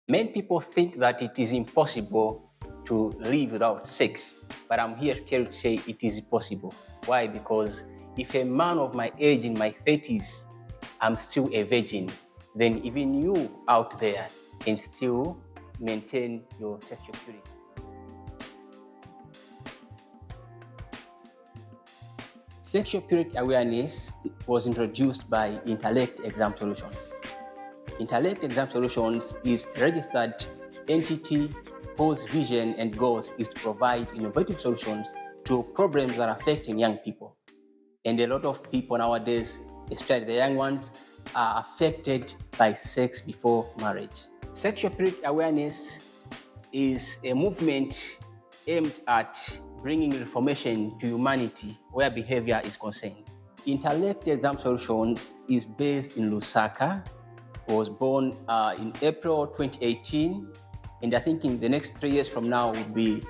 Many people think that it is impossible to live without sex, but I'm here to say it is possible. Why? Because if a man of my age in my 30s, I'm still a virgin, then even you out there can still maintain your sexual purity. Sexual purity awareness was introduced by Intellect Exam Solutions. Intellect Exam Solutions is a registered entity whose vision and goals is to provide innovative solutions to problems that are affecting young people. And a lot of people nowadays, especially the young ones, are affected by sex before marriage. Sexual purity awareness is a movement aimed at bringing reformation to humanity where behavior is concerned. Intellect Exam Solutions is based in Lusaka, was born in April 2018, and I think in the next 3 years from now, we'll be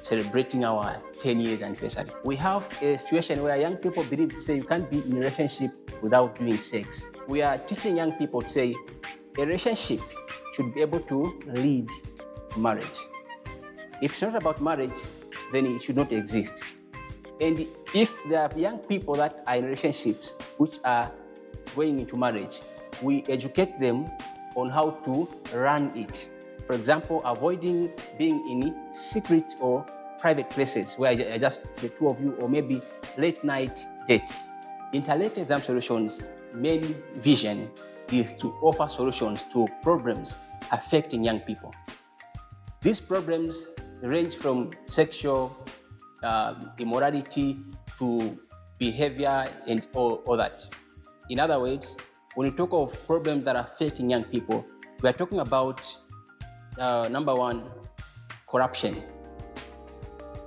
celebrating our 10 years anniversary. We have a situation where young people believe, say, you can't be in a relationship without doing sex. We are teaching young people to say a relationship should be able to lead to marriage. If it's not about marriage, then it should not exist. And if there are young people that are in relationships which are going into marriage, we educate them on how to run it. For example, avoiding being in secret or private places where just the two of you, or maybe late night dates. Intellect Exam Solutions' main vision is to offer solutions to problems affecting young people. These problems range from sexual immorality to behavior and all that. In other words, when we talk of problems that are affecting young people, we are talking about, number one, corruption.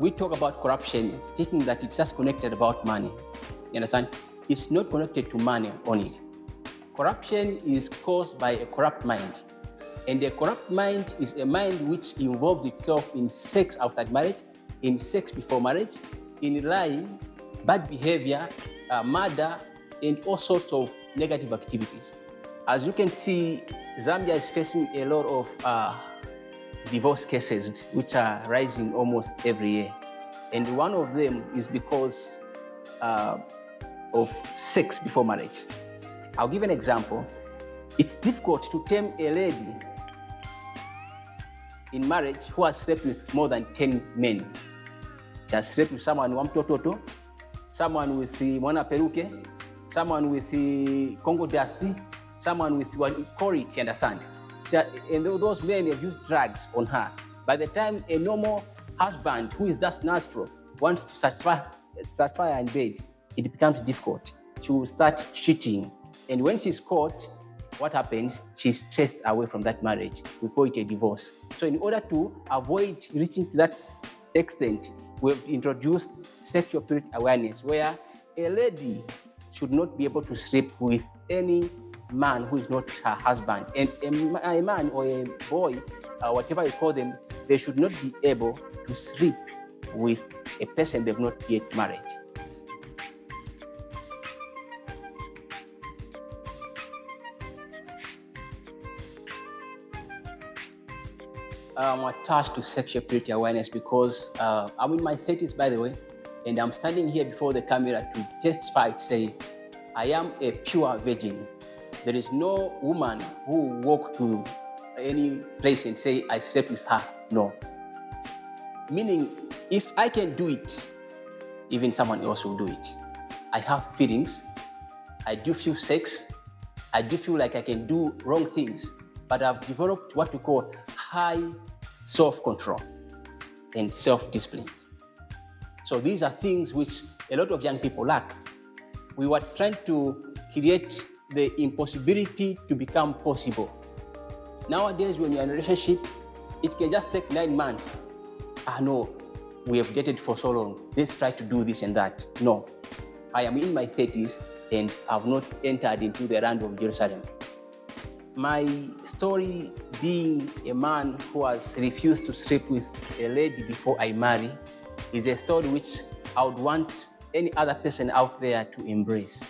We talk about corruption thinking that it's just connected about money. You understand? It's not connected to money only. Corruption is caused by a corrupt mind. And a corrupt mind is a mind which involves itself in sex outside marriage, in sex before marriage, in lying, bad behavior, murder, and all sorts of negative activities. As you can see, Zambia is facing a lot of divorce cases which are rising almost every year. And one of them is because of sex before marriage. I'll give an example. It's difficult to tame a lady in marriage who has slept with more than 10 men. She has slept with someone Wamtototo, someone with the Mwana Peruke, someone with the Congo Dusty, someone with what Cory, you understand? So, and those men have used drugs on her. By the time a normal husband who is just natural wants to satisfy her in bed, it becomes difficult. She will start cheating. And when she's caught, what happens? She's chased away from that marriage. We call it a divorce. So in order to avoid reaching to that extent, we've introduced sexual purity awareness, where a lady should not be able to sleep with any man who is not her husband. And a man or a boy, whatever you call them, they should not be able to sleep with a person they've not yet married. I'm attached to sexual purity awareness because I'm in my 30s, by the way, and I'm standing here before the camera to testify, to say, I am a pure virgin. There is no woman who will walk to any place and say, I slept with her. No. Meaning, if I can do it, even someone else will do it. I have feelings. I do feel sex. I do feel like I can do wrong things, but I've developed what we call high self-control and self-discipline. So these are things which a lot of young people lack. We were trying to create the impossibility to become possible. Nowadays, when you're in a relationship, it can just take 9 months. No, we have dated for so long. Let's try to do this and that. No, I am in my 30s and I've not entered into the land of Jerusalem. My story, being a man who has refused to sleep with a lady before I marry, is a story which I would want any other person out there to embrace.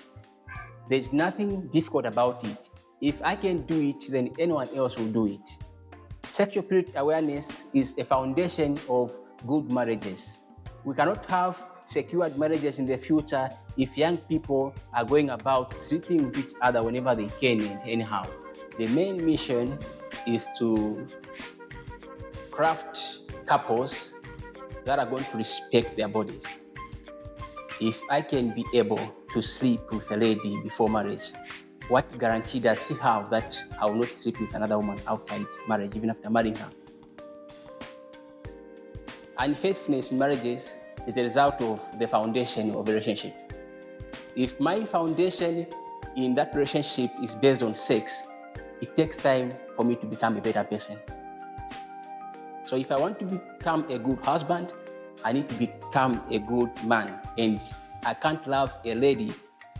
There's nothing difficult about it. If I can do it, then anyone else will do it. Sexual purity awareness is a foundation of good marriages. We cannot have secured marriages in the future if young people are going about sleeping with each other whenever they can and anyhow. The main mission is to craft couples that are going to respect their bodies. If I can be able to sleep with a lady before marriage, what guarantee does she have that I will not sleep with another woman outside marriage, even after marrying her? Unfaithfulness in marriages is the result of the foundation of a relationship. If my foundation in that relationship is based on sex, it takes time for me to become a better person. So if I want to become a good husband, I need to become a good man. And I can't love a lady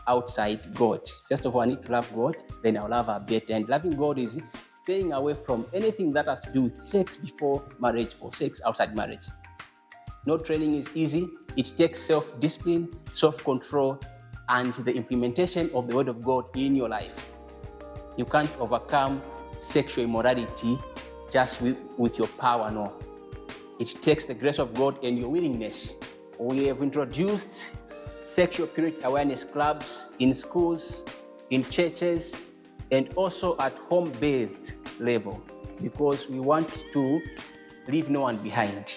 outside God. First of all, I need to love God, then I'll love her better. And loving God is staying away from anything that has to do with sex before marriage or sex outside marriage. No training is easy. It takes self-discipline, self-control, and the implementation of the Word of God in your life. You can't overcome sexual immorality just with your power, no. It takes the grace of God and your willingness. We have introduced sexual purity awareness clubs in schools, in churches, and also at home-based level because we want to leave no one behind.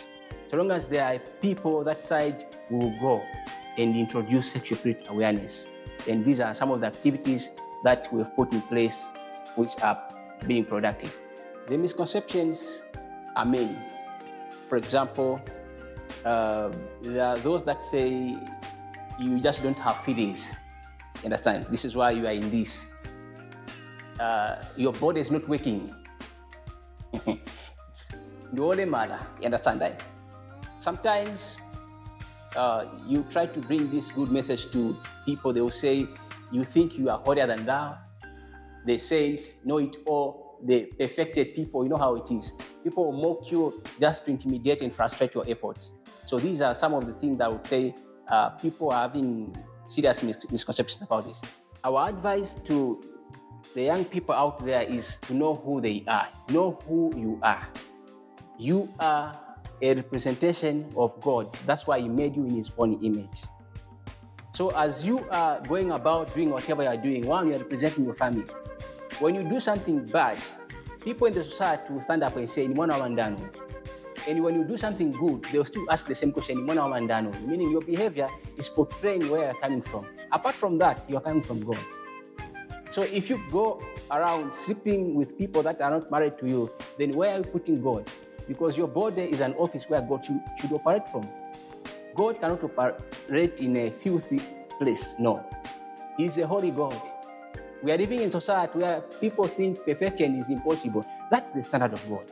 So long as there are people that side, we will go and introduce sexual purity awareness. And these are some of the activities that we have put in place which are being productive. The misconceptions are many. For example, there are those that say you just don't have feelings. You understand? This is why you are in this. Your body is not working. The only matter. You understand that? Sometimes you try to bring this good message to people. They will say, you think you are holier than thou. The saints know it all. The perfected people, you know how it is. People will mock you just to intimidate and frustrate your efforts. So these are some of the things that I would say people are having serious misconceptions about this. Our advice to the young people out there is to know who they are. Know who you are. You are a representation of God. That's why He made you in His own image. So as you are going about doing whatever you are doing, one, you are representing your family. When you do something bad, people in the society will stand up and say, "Ni mwana wa mandano." And when you do something good, they'll still ask the same question, "Ni mwana wa mandano," meaning your behavior is portraying where you're coming from. Apart from that, you're coming from God. So if you go around sleeping with people that are not married to you, then where are you putting God? Because your body is an office where God should operate from. God cannot operate in a filthy place. No. He's a holy God. We are living in a society where people think perfection is impossible. That's the standard of God.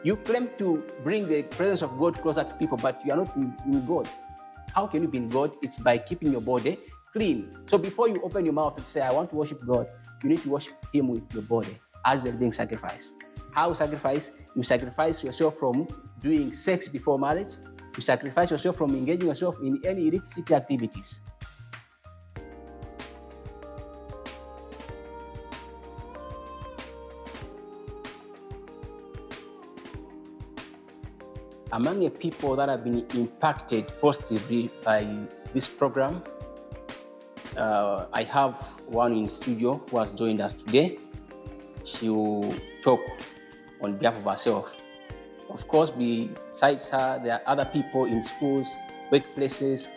You claim to bring the presence of God closer to people, but you are not in God. How can you be in God? It's by keeping your body clean. So before you open your mouth and say, "I want to worship God," you need to worship Him with your body as a living sacrifice. How sacrifice? You sacrifice yourself from doing sex before marriage. You sacrifice yourself from engaging yourself in any illicit activities. Among the people that have been impacted positively by this program, I have one in studio who has joined us today. She will talk on behalf of herself. Of course, besides her, there are other people in schools, workplaces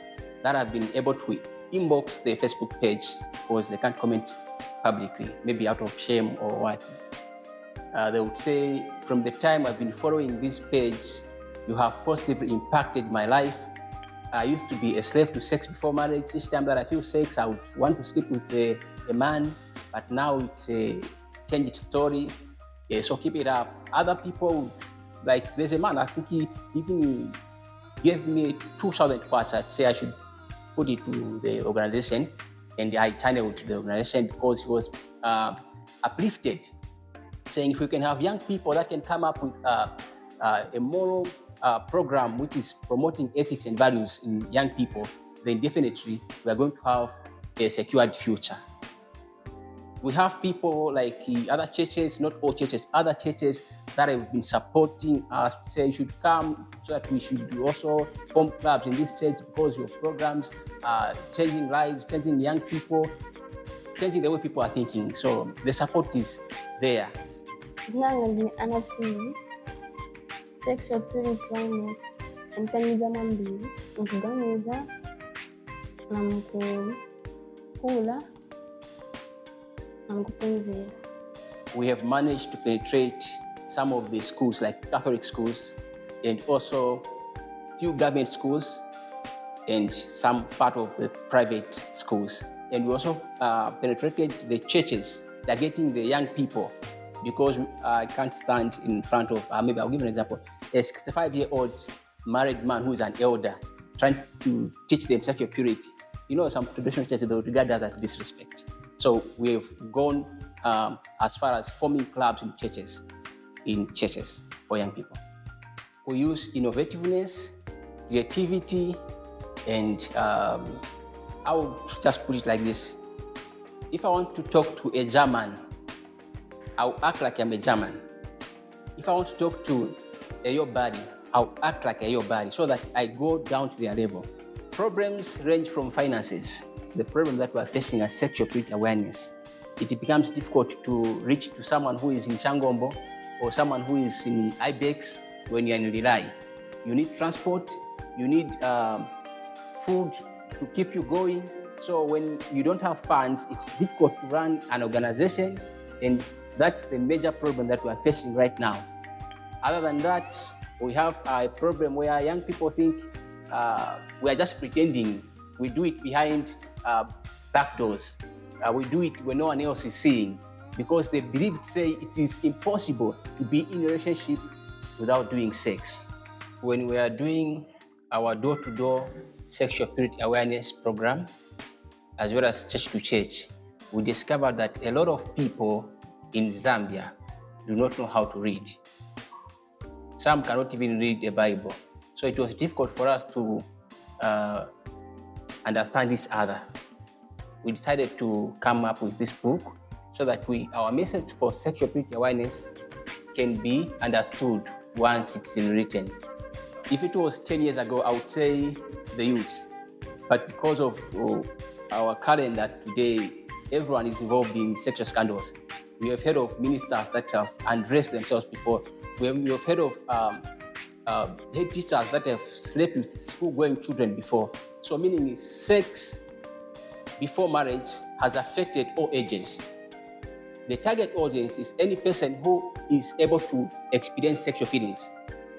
that have been able to inbox their Facebook page because they can't comment publicly, maybe out of shame or what. They would say, "From the time I've been following this page, you have positively impacted my life. I used to be a slave to sex before marriage. Each time that I feel sex, I would want to sleep with a man, but now it's a changed story. Yeah, so keep it up." Other people, like there's a man, I think he even gave me 2,000 parts. I'd say I should put it to the organization, and I channeled to the organization because he was uplifted, saying if we can have young people that can come up with a moral program which is promoting ethics and values in young people, then definitely we are going to have a secured future. We have people like other churches, not all churches, other churches that have been supporting us, say you should come to church, we should also form clubs in this church because your programs are changing lives, changing young people, changing the way people are thinking. So the support is there. Zinanga anafili sexual purity awareness nkaniza mambili nkuganiza na mkula na mkupunzira. We have managed to penetrate some of the schools like Catholic schools and also few government schools and some part of the private schools. And we also penetrated the churches. They're getting the young people, because I can't stand in front of, maybe I'll give an example, a 65-year-old married man who is an elder trying to teach them sexual purity. You know, some traditional churches, they regard that as disrespect. So we've gone as far as forming clubs in churches for young people. We use innovativeness, creativity, and I would just put it like this. If I want to talk to a German, I'll act like I'm a German. If I want to talk to a Yobari, I'll act like a Yobari so that I go down to their level. Problems range from finances. The problem that we're facing as sexual purity awareness, it becomes difficult to reach to someone who is in Changombo or someone who is in Ibex when you're in Lilai. You need transport, you need food to keep you going. So when you don't have funds, it's difficult to run an organization, and that's the major problem that we're facing right now. Other than that, we have a problem where young people think we are just pretending. We do it behind back doors. We do it when no one else is seeing, because they believe, say, it is impossible to be in a relationship without doing sex. When we are doing our door-to-door sexual purity awareness program, as well as church to church, we discovered that a lot of people in Zambia do not know how to read. Some cannot even read the Bible. So it was difficult for us to understand each other. We decided to come up with this book so that our message for sexual purity awareness can be understood once it's in written. If it was 10 years ago, I would say the youth. But because of our calendar today, everyone is involved in sexual scandals. We have heard of ministers that have undressed themselves before. We have heard of head teachers that have slept with school-going children before. So meaning is sex before marriage has affected all ages. The target audience is any person who is able to experience sexual feelings.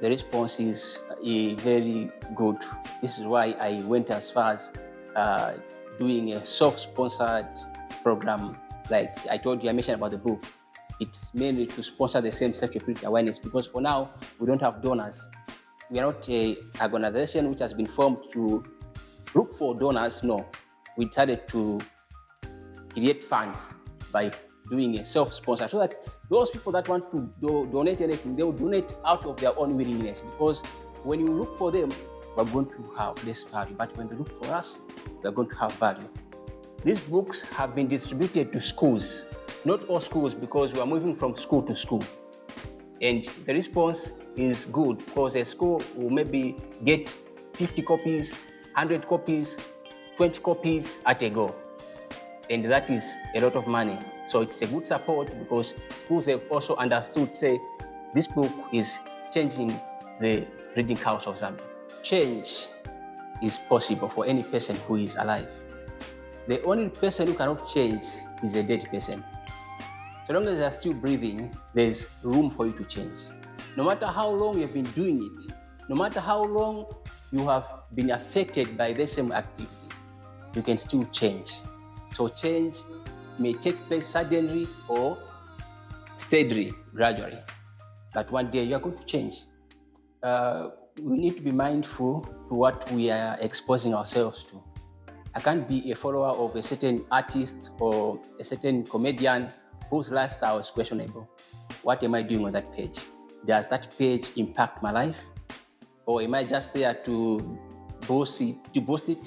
The response is very good. This is why I went as far as doing a self-sponsored program. Like I told you, I mentioned about the book. It's mainly to sponsor the same sexual purity awareness, because for now, we don't have donors. We are not an organization which has been formed to look for donors. No, we decided to create funds by doing a self-sponsor, so that those people that want to donate anything, they will donate out of their own willingness, because when you look for them, we're going to have less value. But when they look for us, we're going to have value. These books have been distributed to schools, not all schools, because we are moving from school to school. And the response is good, because a school will maybe get 50 copies, 100 copies, 20 copies at a go. And that is a lot of money. So it's a good support, because schools have also understood, say, this book is changing the reading culture of Zambia. Change is possible for any person who is alive. The only person who cannot change is a dead person. So long as you are still breathing, there's room for you to change. No matter how long you have been doing it, no matter how long you have been affected by the same activities, you can still change. So change may take place suddenly or steadily, gradually. But one day you are going to change. We need to be mindful to what we are exposing ourselves to. I can't be a follower of a certain artist or a certain comedian whose lifestyle is questionable. What am I doing on that page? Does that page impact my life? Or am I just there to boast it, to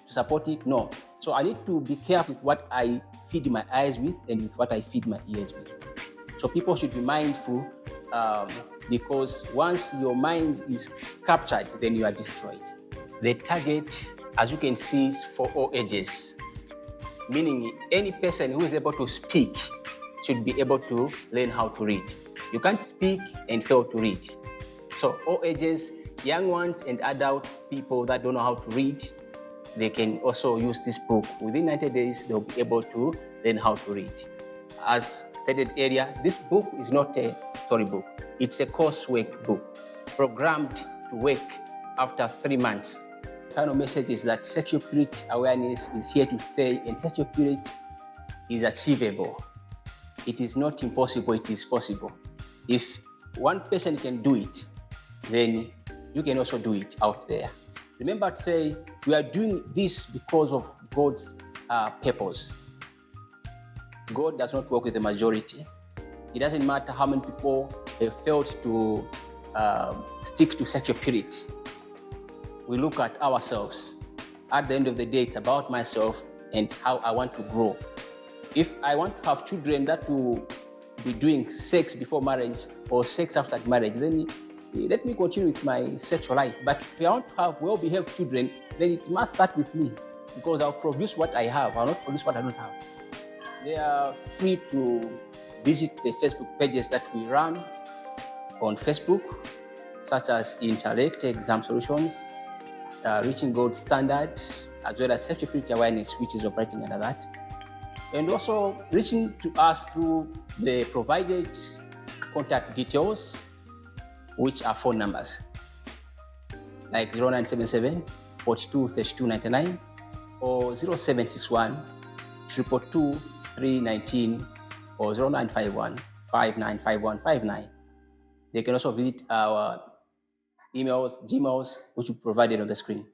support it? No. So I need to be careful with what I feed my eyes with and with what I feed my ears with. So people should be mindful because once your mind is captured, then you are destroyed. The target, as you can see, is for all ages, meaning any person who is able to speak should be able to learn how to read. You can't speak and fail to read. So all ages, young ones and adult people that don't know how to read, they can also use this book. Within 90 days, they'll be able to learn how to read. As stated earlier, this book is not a storybook. It's a coursework book, programmed to work after 3 months. The final message is that sexual purity awareness is here to stay, and sexual purity is achievable. It is not impossible, it is possible. If one person can do it, then you can also do it out there. Remember to say, we are doing this because of God's purpose. God does not work with the majority. It doesn't matter how many people have failed to stick to sexual purity. We look at ourselves. At the end of the day, it's about myself and how I want to grow. If I want to have children that will be doing sex before marriage or sex after marriage, then let me continue with my sexual life. But if I want to have well-behaved children, then it must start with me, because I'll produce what I have. I'll not produce what I don't have. They are free to visit the Facebook pages that we run on Facebook, such as Intellect Exam Solutions, Reaching Gold Standard, as well as Sexual Purity Awareness, which is operating under that. And also reaching to us through the provided contact details, which are phone numbers, like 0977 42 32 99 or 0761 222 319 or 0951 595159. They can also visit our emails, Gmails, which we provided on the screen.